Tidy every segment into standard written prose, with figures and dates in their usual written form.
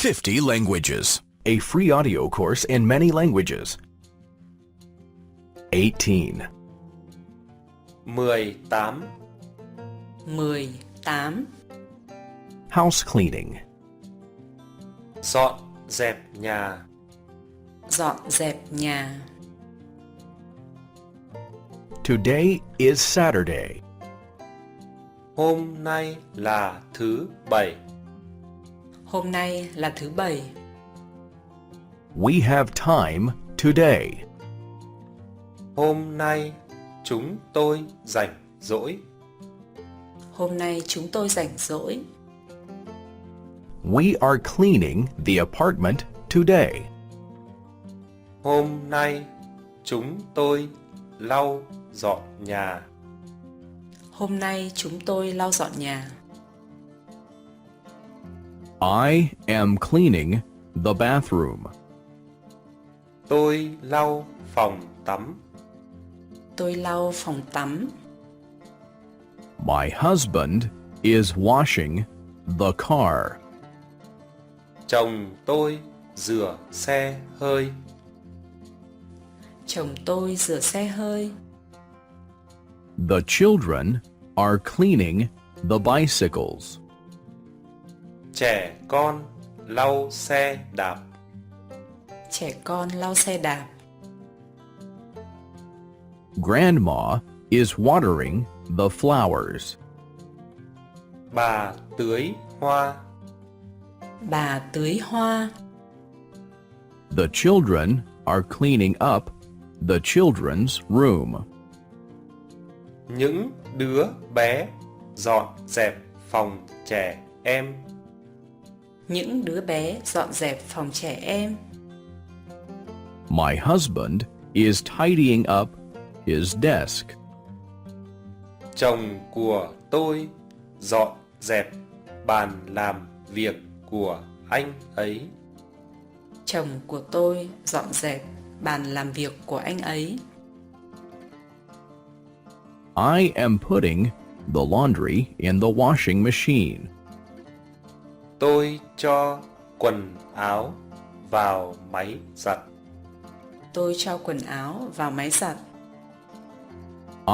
50 languages. A free audio course in many languages. 18. 18. 18. House cleaning. Dọn dẹp nhà. Dọn dẹp nhà. Today is Saturday. Hôm nay là thứ Bảy. Hôm nay là thứ Bảy. We have time today. Hôm nay chúng tôi rảnh rỗi. Hôm nay chúng tôi rảnh rỗi. We are cleaning the apartment today. Hôm nay chúng tôi lau dọn nhà. Hôm nay chúng tôi lau dọn nhà. I am cleaning the bathroom. Tôi lau phòng tắm. Tôi lau phòng tắm. My husband is washing the car. Chồng tôi rửa xe hơi. Chồng tôi rửa xe hơi. The children are cleaning the bicycles. Trẻ con lau xe đạp. Trẻ con lau xe đạp. Grandma is watering the flowers. Bà tưới hoa. Bà tưới hoa. The children are cleaning up the children's room. Những đứa bé dọn dẹp phòng trẻ em. Những đứa bé dọn dẹp phòng trẻ em. My husband is tidying up his desk. Chồng của tôi dọn dẹp bàn làm việc của anh ấy. Chồng của tôi dọn dẹp bàn làm việc của anh ấy. I am putting the laundry in the washing machine. Tôi cho quần áo vào máy giặt. Tôi cho quần áo vào máy giặt.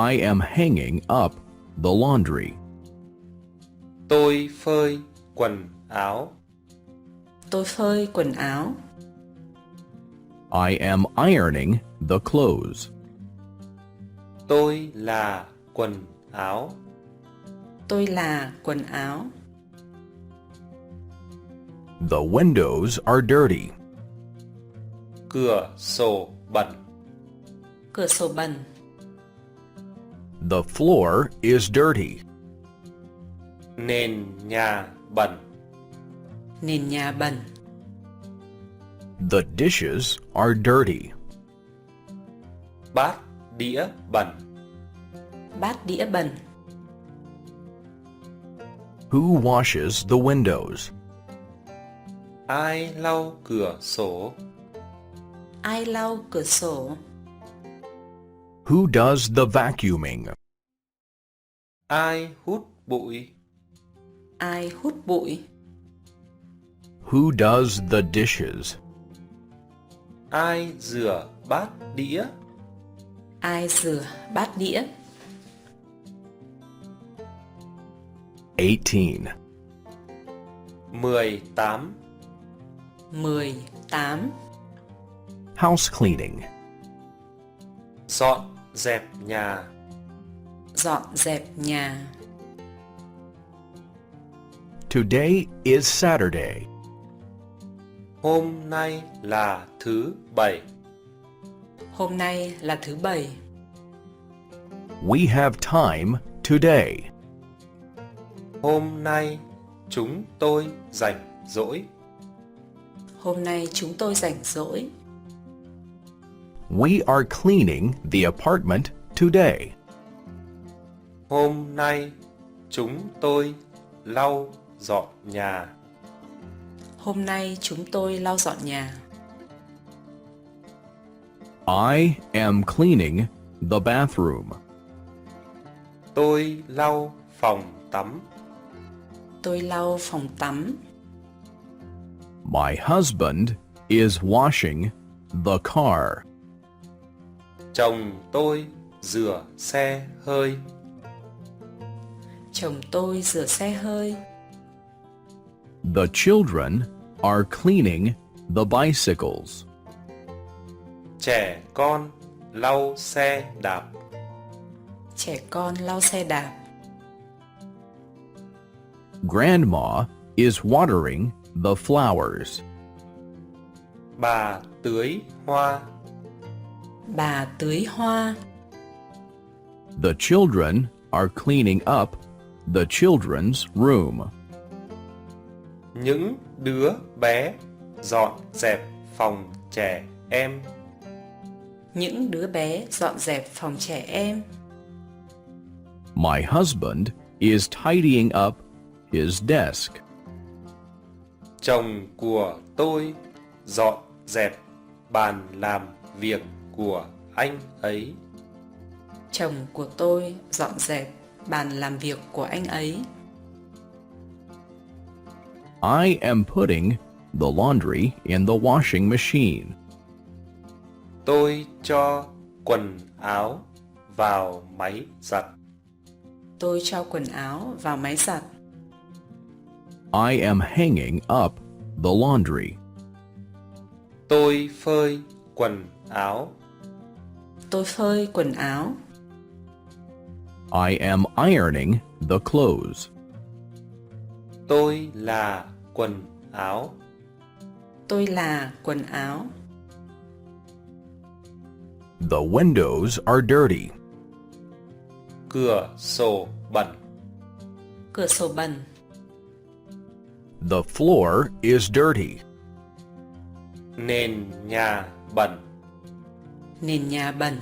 I am hanging up the laundry. Tôi phơi quần áo. Tôi phơi quần áo. I am ironing the clothes. Tôi là quần áo. Tôi là quần áo. The windows are dirty. Cửa sổ bẩn. Cửa sổ bẩn. The floor is dirty. Nền nhà bẩn. Nền nhà bẩn. The dishes are dirty. Bát đĩa bẩn. Bát đĩa bẩn. Who washes the windows? Ai lau cửa sổ? Ai lau cửa sổ? Who does the vacuuming? Ai hút bụi? Ai hút bụi? Who does the dishes? Ai rửa bát đĩa? Ai rửa bát đĩa? 18. 18. 18. House cleaning. Dọn dẹp nhà. Dọn dẹp nhà. Today is Saturday. Hôm nay là thứ Bảy. Hôm nay là thứ Bảy. We have time today. Hôm nay chúng tôi rảnh rỗi. Hôm nay chúng tôi rảnh rỗi. We are cleaning the apartment today. Hôm nay chúng tôi lau dọn nhà. Hôm nay chúng tôi lau dọn nhà. I am cleaning the bathroom. Tôi lau phòng tắm. Tôi lau phòng tắm. My husband is washing the car. Chồng tôi rửa xe hơi. Chồng tôi rửa xe hơi. The children are cleaning the bicycles. Trẻ con lau xe đạp. Trẻ con lau xe đạp. Grandma is watering the flowers. Bà tưới hoa. Bà tưới hoa. The children are cleaning up the children's room. Những đứa bé dọn dẹp phòng trẻ em. Những đứa bé dọn dẹp phòng trẻ em. My husband is tidying up his desk. Chồng của tôi dọn dẹp bàn làm việc của anh ấy. Chồng của tôi dọn dẹp bàn làm việc của anh ấy. I am putting the laundry in the washing machine. Tôi cho quần áo vào máy giặt. Tôi cho quần áo vào máy giặt. I am hanging up the laundry. Tôi phơi quần áo. Tôi phơi quần áo. I am ironing the clothes. Tôi là quần áo. Tôi là quần áo. The windows are dirty. Cửa sổ bẩn. Cửa sổ bẩn. The floor is dirty. Nền nhà bẩn. Nền nhà bẩn.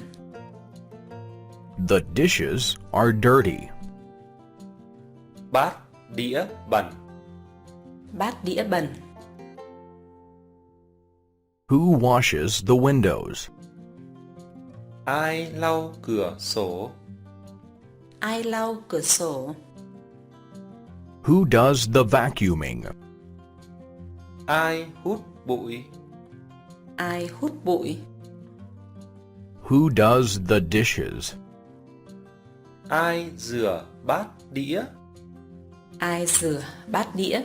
The dishes are dirty. Bát đĩa bẩn. Bát đĩa bẩn. Who washes the windows? Ai lau cửa sổ? Ai lau cửa sổ? Who does the vacuuming? Ai hút bụi? Ai hút bụi? Who does the dishes? Ai rửa bát đĩa? Ai rửa bát đĩa?